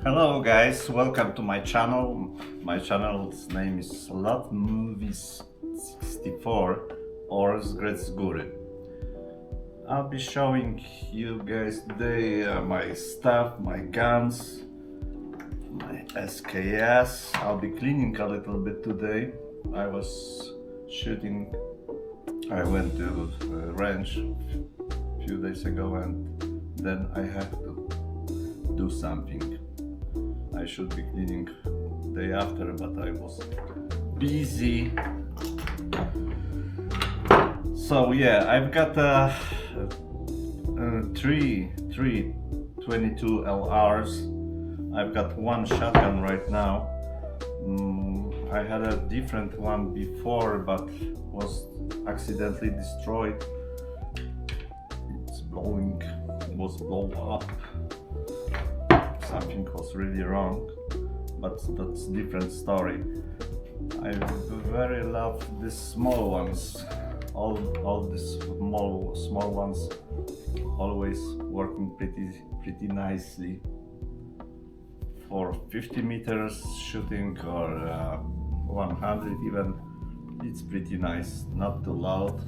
Hello guys, welcome to my channel. My channel's name is Lot Movies 64 or Zgrec Góry. I'll be showing you guys today my stuff, my guns, my SKS. I'll be cleaning a little bit today. I was shooting, I went to a ranch a few days ago and then I have to do something. I should be cleaning day after, but I was busy. So yeah, I've got three 22 LRs. I've got one shotgun right now. I had a different one before, but was accidentally destroyed. It was blown up. Something was really wrong, but that's a different story. I very love these small ones. All these small ones always working pretty nicely for 50 meters shooting or 100 even. It's pretty nice, not too loud.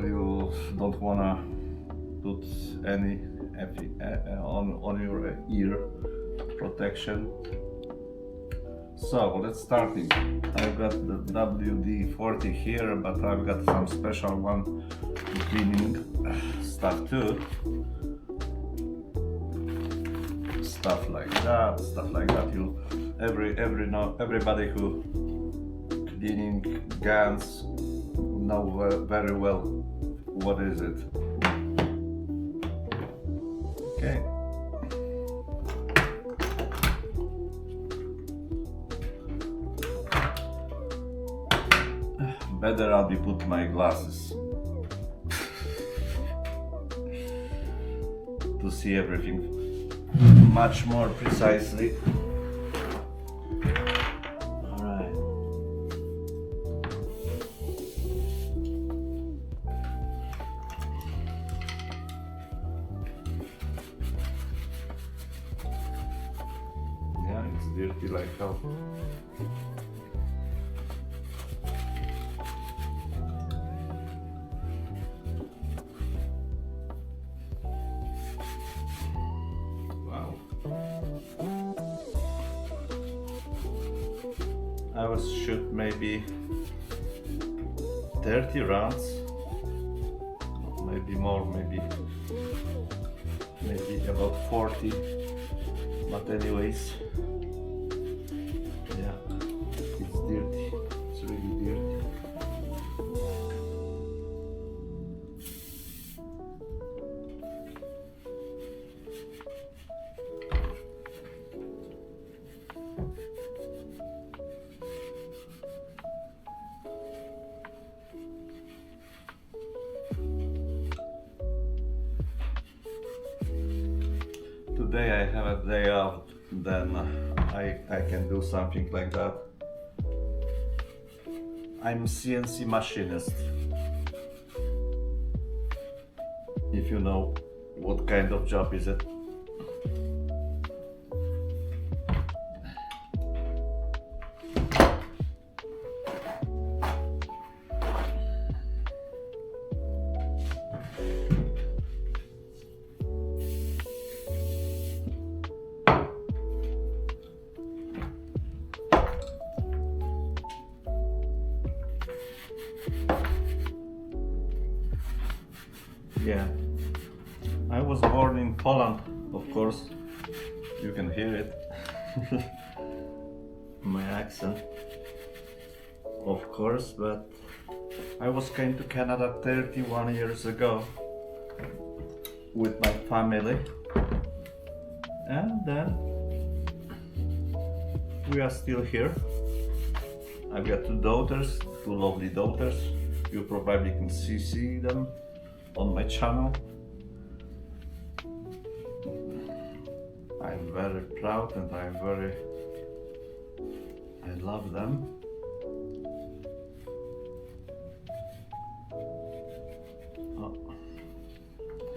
You don't wanna put any on your ear protection. So let's starting. I've got the WD-40 here, but I've got some special one cleaning stuff too. Stuff like that. Everybody who cleaning guns know very well what is it. Okay. Better I'll be put my glasses to see everything much more precisely. Alright. Yeah, it's dirty like hell. I was shoot maybe 30 rounds, maybe more, maybe about 40, but anyways, yeah, it's dirty, it's really dirty. Today I have a day off, then I can do something like that. I'm CNC machinist. If you know what kind of job is it. Yeah, I was born in Poland, of course, you can hear it, my accent, of course, but I came to Canada 31 years ago with my family, and then we are still here. I've got two lovely daughters, you probably can see them on my channel. I'm very proud and I love them.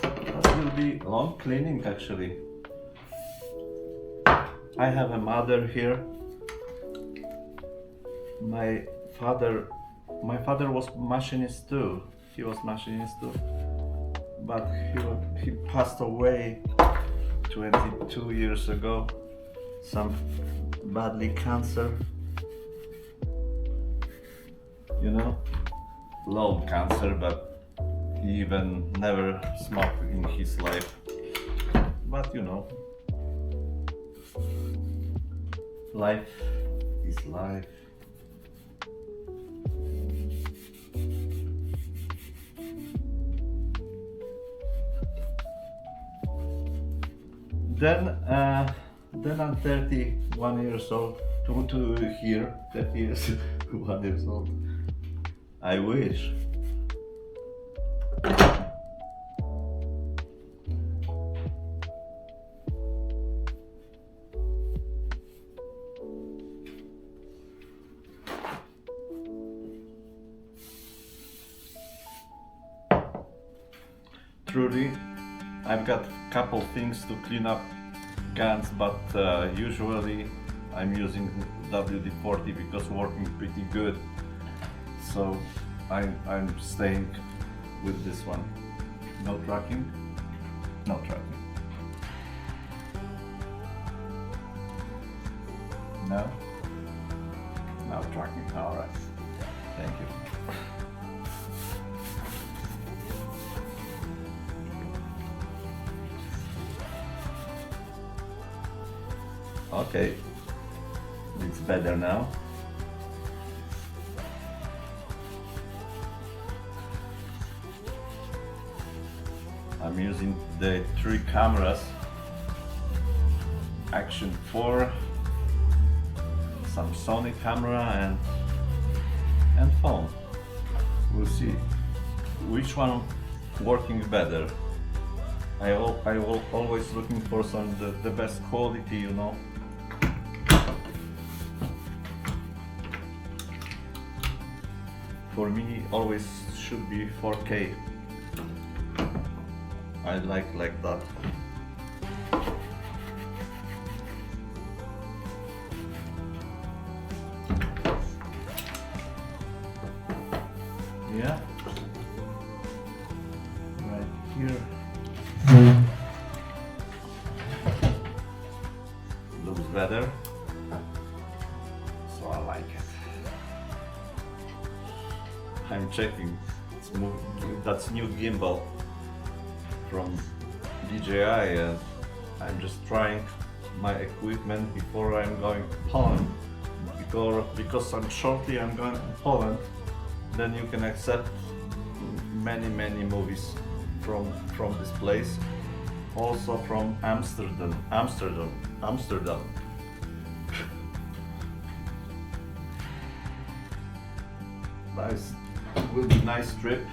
That will be long cleaning actually. I have a mother here. My father, my father was machinist too. He was machinist too, but he passed away 22 years ago. Some badly cancer, you know, lung cancer, but he even never smoked in his life. But you know, life is life. Then I'm 31 years old. To here, 30 years, 1 years old. I wish. Truly, I've got a couple things to clean up guns, but usually I'm using WD-40 because working pretty good. So I'm staying with this one. No tracking? No tracking. No? No tracking. Alright. Thank you. Okay, it's better now. I'm using the 3 cameras, Action 4, some Sony camera and phone. We'll see which one working better. I will always looking for the best quality, you know. For me, always should be 4K. I like that. Yeah. Right here. Looks better. So I like it. I'm checking. That's new gimbal from DJI, and I'm just trying my equipment before I'm going to Poland. Because shortly I'm going to Poland, then you can accept many movies from this place. Also from Amsterdam. Nice. Will be nice trip.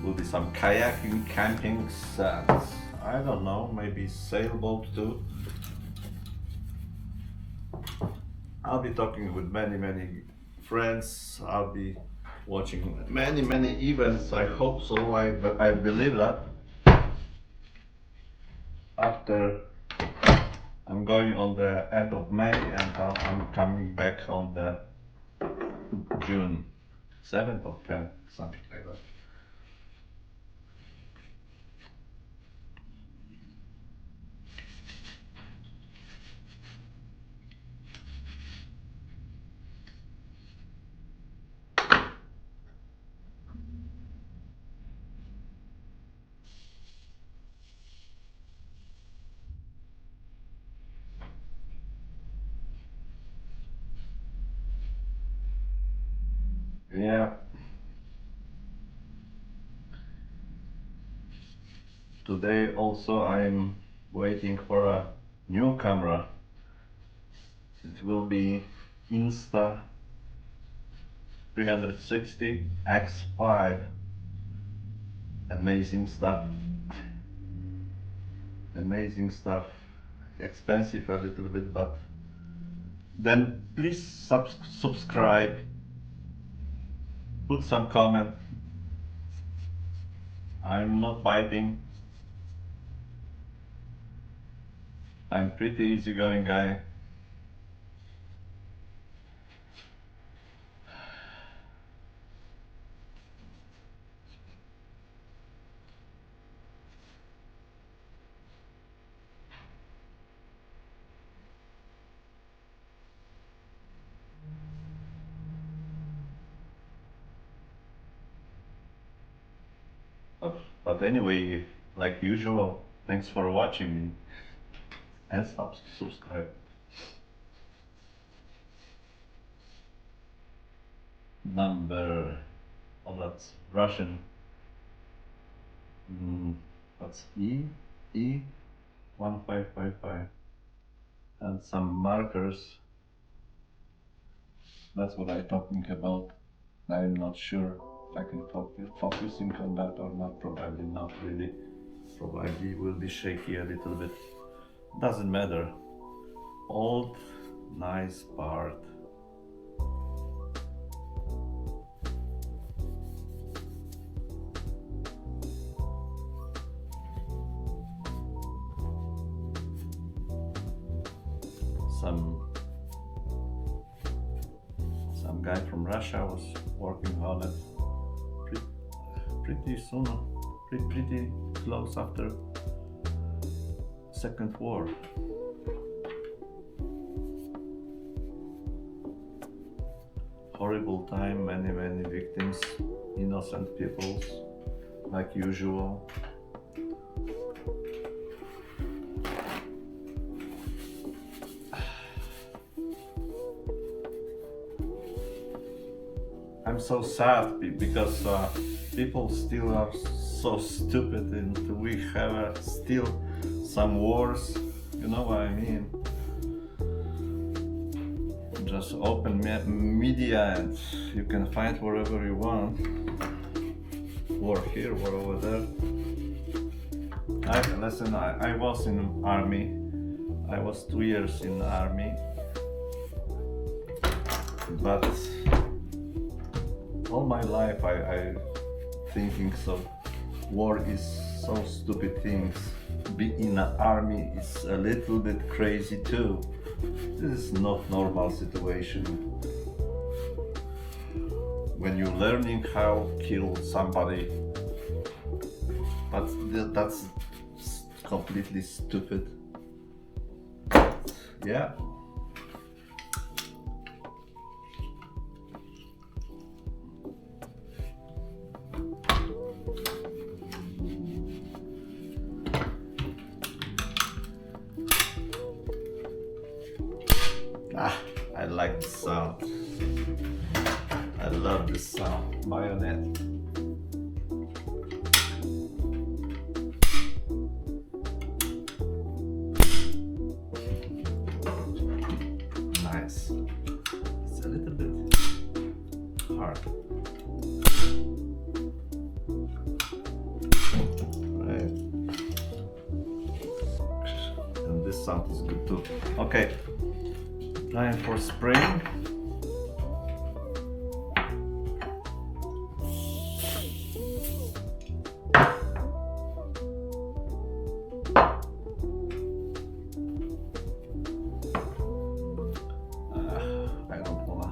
Will be some kayaking, camping, and I don't know, maybe sailboat too. I'll be talking with many friends. I'll be watching many events. I hope so. I believe that. After I'm going on the end of May, and I'm coming back on the June 7th or 10th, something like that. Yeah. Today also I'm waiting for a new camera. It will be Insta 360 X5. Amazing stuff. Amazing stuff. Expensive a little bit, but then please subscribe. Put some comment. I'm not biting. I'm pretty easygoing guy. But anyway, like usual, thanks for watching me and subscribe. Number, oh that's Russian. That's E 1555 and some markers. That's what I'm talking about. I'm not sure if I can focusing on that or not. Probably not really. Probably will be shaky a little bit. Doesn't matter. Old, nice part. Some guy from Russia was working on it pretty soon, pretty close after Second War. Horrible time, many victims, innocent peoples, like usual. I'm so sad because people still are so stupid and we have still some wars, you know what I mean? Just open media and you can find wherever you want. War here, war over there. I was in army. I was 2 years in army. But all my life I thinking so war is so stupid things. Be in an army is a little bit crazy too. This is not normal situation. When you're learning how kill somebody, but that's completely stupid. Yeah. I like the sound. I love this sound. Bayonet. Nice. It's a little bit hard. Right. And this sound is good too. Okay. Time for spraying. I don't wanna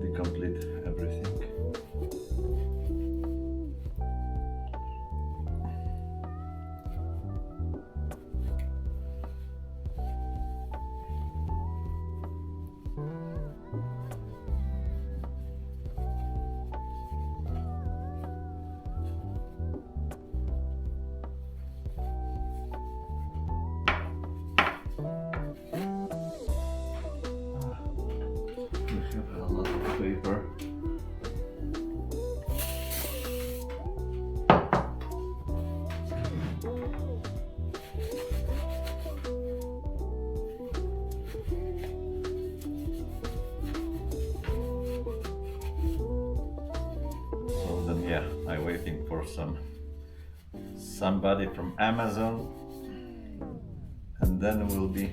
decomplete everything. A lot of paper. So then yeah, I'm waiting for somebody from Amazon, and then will be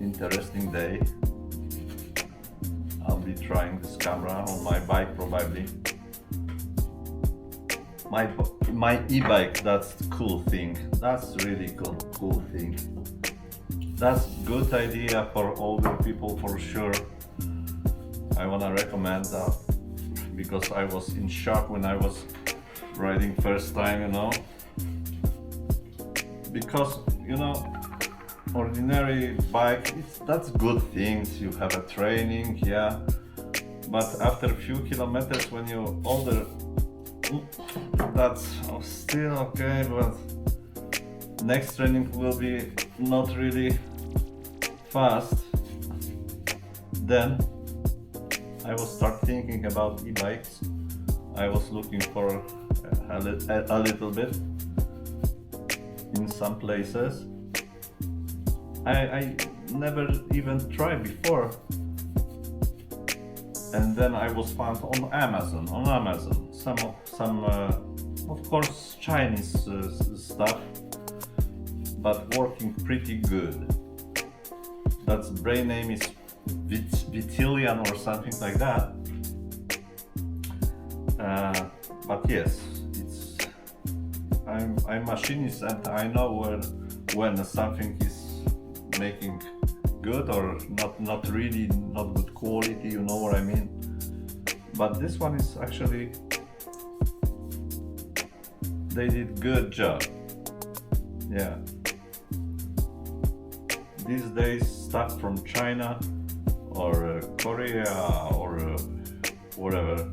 interesting day. I'll be trying this camera on my bike probably. My e-bike, that's the cool thing. That's really cool thing. That's good idea for older people for sure. I wanna recommend that because I was in shock when I was riding first time, you know. Because, you know, ordinary bike, that's good things. You have a training, yeah. But after a few kilometers when you're older, that's still okay, but next training will be not really fast. Then I was start thinking about e-bikes. I was looking for a little bit in some places. I never even tried before, and then I was found on Amazon. Some of course Chinese stuff, but working pretty good. That's brand name is Vitilian or something like that. But yes, I'm machinist and I know when something is making good or not really not good quality, you know what I mean. But this one is actually, they did good job. Yeah, these days stuff from China or Korea or whatever,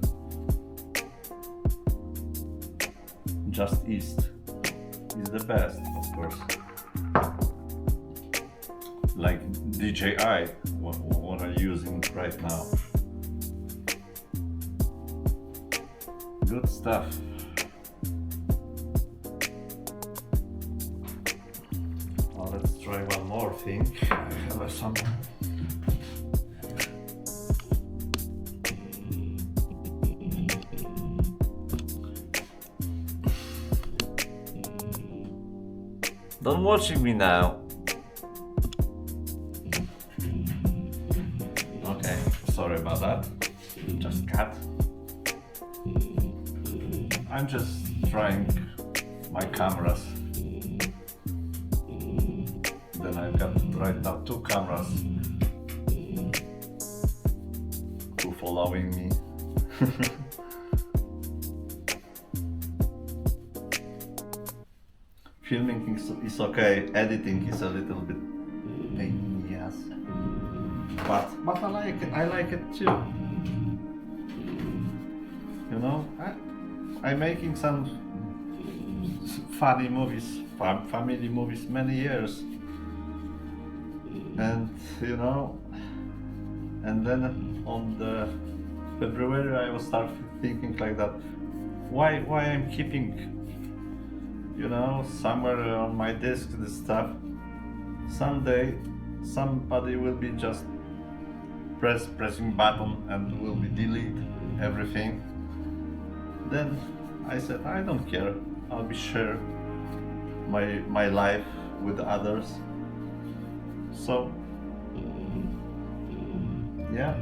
just East is the best, of course. Like DJI, what I'm using right now. Good stuff. Well, let's try one more thing. I have some. Don't watching me now. Okay, sorry about that. Just cut. I'm just trying my cameras. Then I've got right now 2 cameras who following me. Filming is okay, editing is a little bit pain in the ass. But I like it too. You know, I'm making some funny movies, family movies many years. And you know, and then on the February I was start thinking like that, why I'm keeping, you know, somewhere on my disk this stuff. Someday somebody will be just pressing button and will be delete everything. Then I said, I don't care, I'll be share my life with others. So yeah.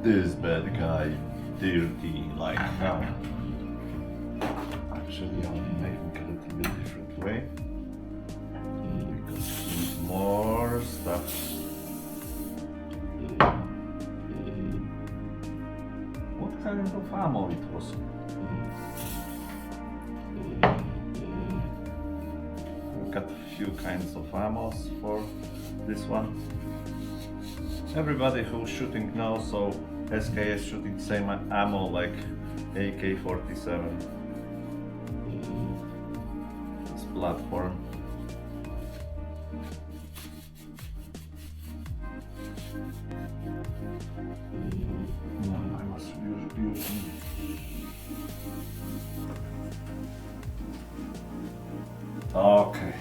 This bad guy, dirty like hell. Actually, I'm making a little bit different way because more stuff. What kind of ammo it was? I've got a few kinds of ammos for this one. Everybody who's shooting now, so SKS shooting same ammo like AK-47. This platform. No, I must use okay.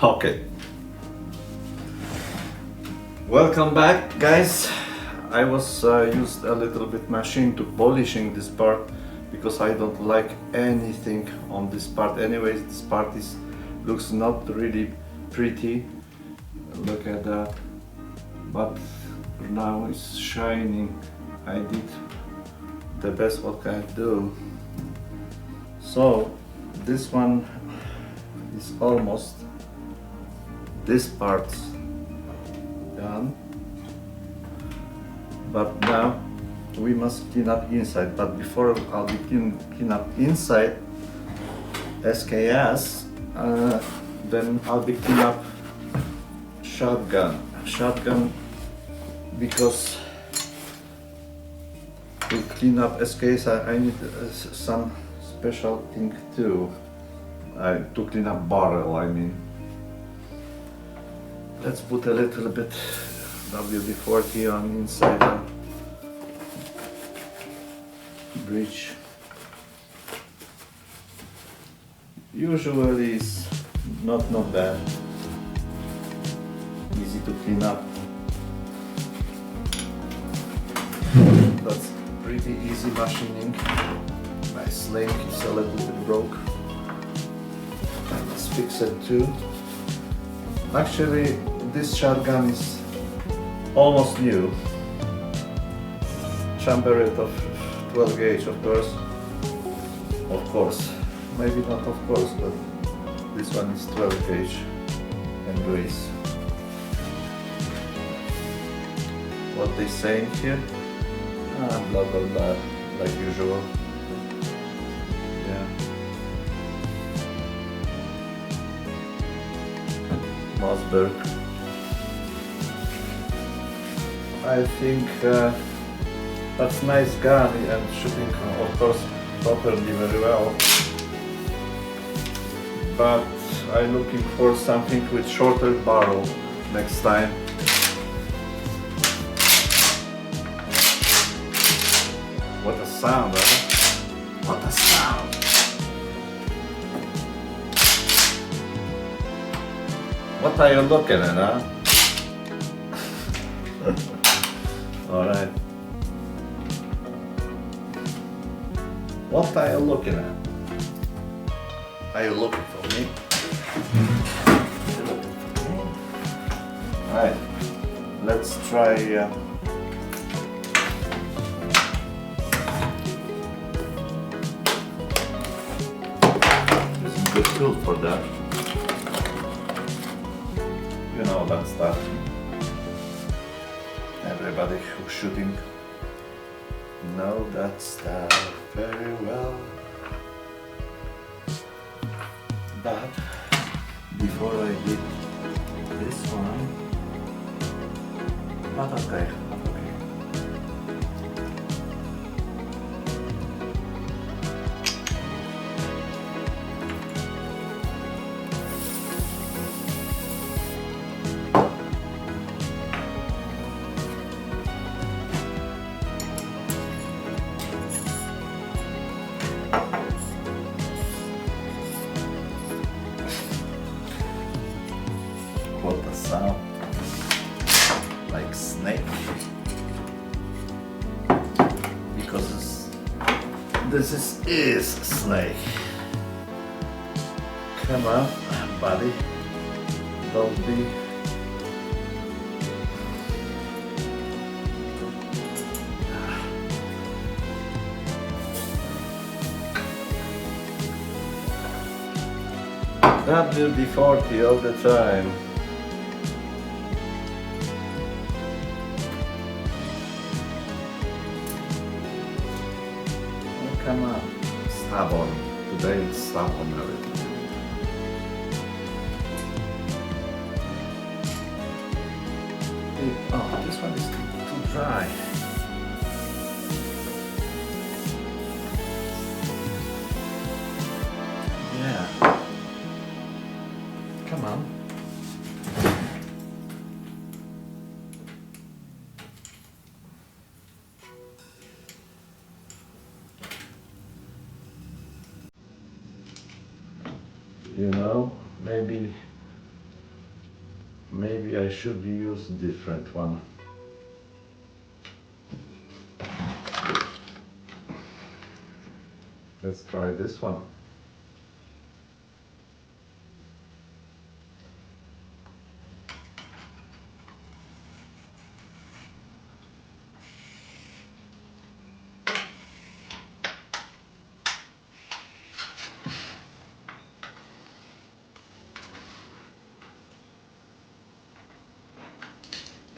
Okay. Welcome back, guys. I was used a little bit machine to polishing this part because I don't like anything on this part. Anyways, this part looks not really pretty. Look at that. But now it's shining. I did the best what I can do. So this one is almost this part's done. But now we must clean up inside. But before I'll be clean up inside SKS, then I'll be clean up shotgun because to clean up SKS I need some special thing too. To clean up barrel, I mean. Let's put a little bit WD-40 on inside the bridge. Usually it's not bad. Easy to clean up. That's pretty easy machining. My sling is a little bit broke. I must fix it too. Actually, this shotgun is almost new. Chamber rate of 12 gauge, of course. Of course. Maybe not of course, but this one is 12 gauge and grease. What they saying here? Blah blah blah, like usual. Yeah. Mossberg. I think that's nice gun and shooting, of course, properly very well. But I'm looking for something with shorter barrel next time. What a sound, huh? What a sound! What are you looking at, huh? Alright. What are you looking at? Are you looking for me? Alright. Let's try this is a good tool for that. You know that stuff. Everybody who's shooting know that stuff very well. But before I did this one, but okay. What a sound, like snake, because this is snake. Come on, buddy, don't be. WD-40 all the time. Come on, stubborn. Today it's stubborn a little. Oh, this one is too dry. Yeah. Come on. You know, maybe I should use different one. Let's try this one.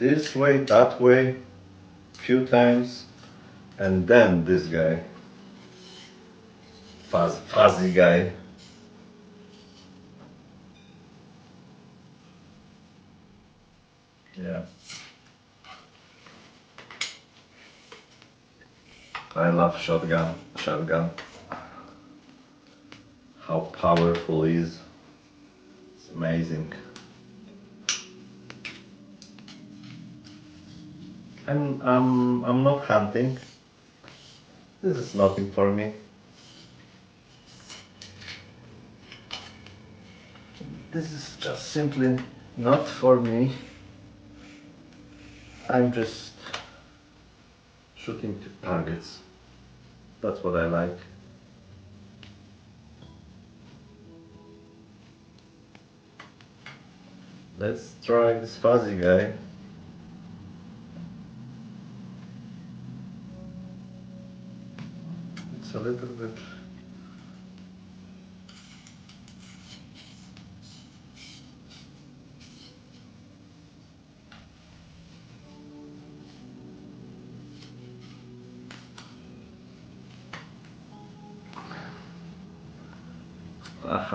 this way, that way, few times, and then this guy, fuzzy guy. Yeah. I love shotgun. How powerful it is. It's amazing. I'm not hunting. This is nothing for me. This is just simply not for me. I'm just shooting to targets. That's what I like. Let's try this fuzzy guy. It's a little bit.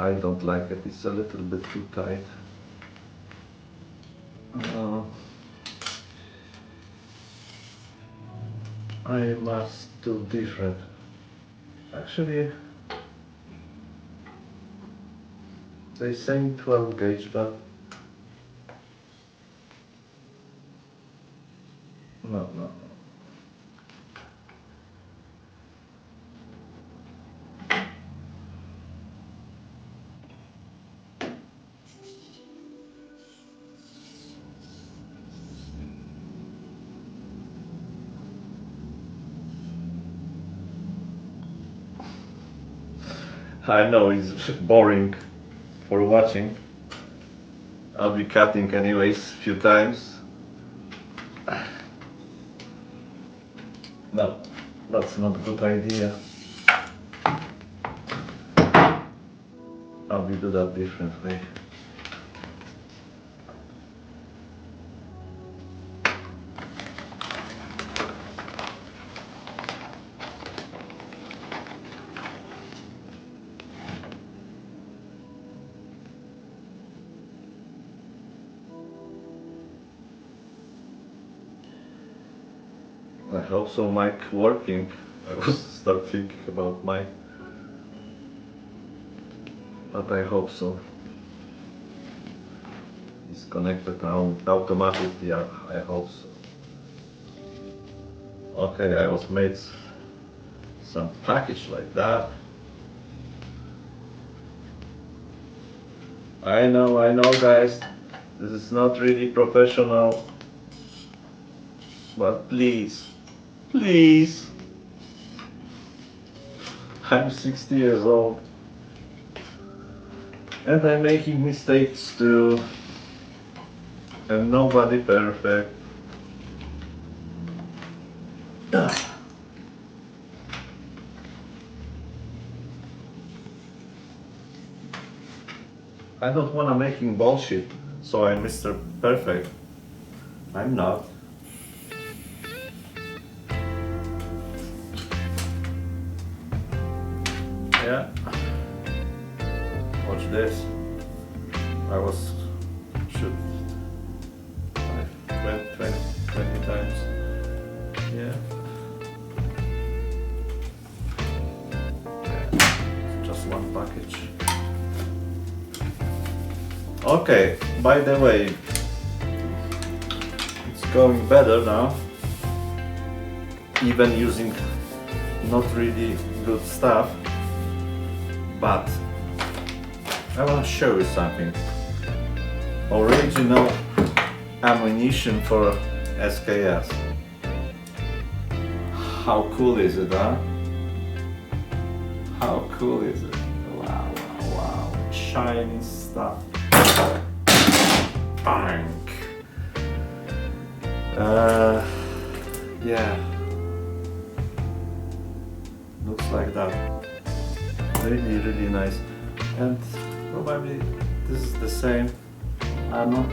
I don't like it, it's a little bit too tight. I must do different. Actually, they say 12 gauge, but no. I know it's boring for watching. I'll be cutting anyways few times. No, that's not a good idea. I'll do that differently. I hope so, mic working. I was start thinking about mic, but I hope so. It's connected now automatically. I hope so. Okay, I was made some package like that. I know, guys. This is not really professional, but please. I'm 60 years old and I'm making mistakes too, and nobody perfect. I don't wanna making bullshit, so I'm Mr. Perfect. I'm not. Yeah. Watch this. I was shoot 20 times. Yeah. Just one package. Okay, by the way, it's going better now. Even using not really good stuff. But I want to show you something. Original ammunition for SKS. How cool is it, huh? How cool is it? Wow. Shiny stuff. Bang. Yeah. Looks like that. Really nice. And probably this is the same ammo.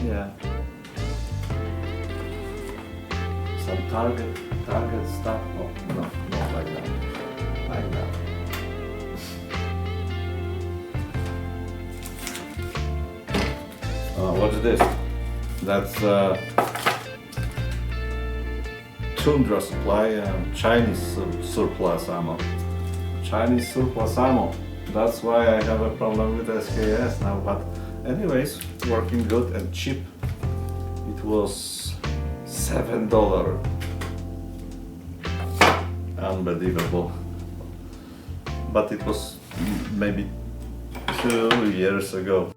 Yeah. Some target stuff. Oh, no, not like that. Like that. What's this? That's Tundra supply, Chinese surplus ammo. Chinese surplus ammo. That's why I have a problem with SKS now, but anyways, working good and cheap. It was $7. Unbelievable. But it was maybe 2 years ago.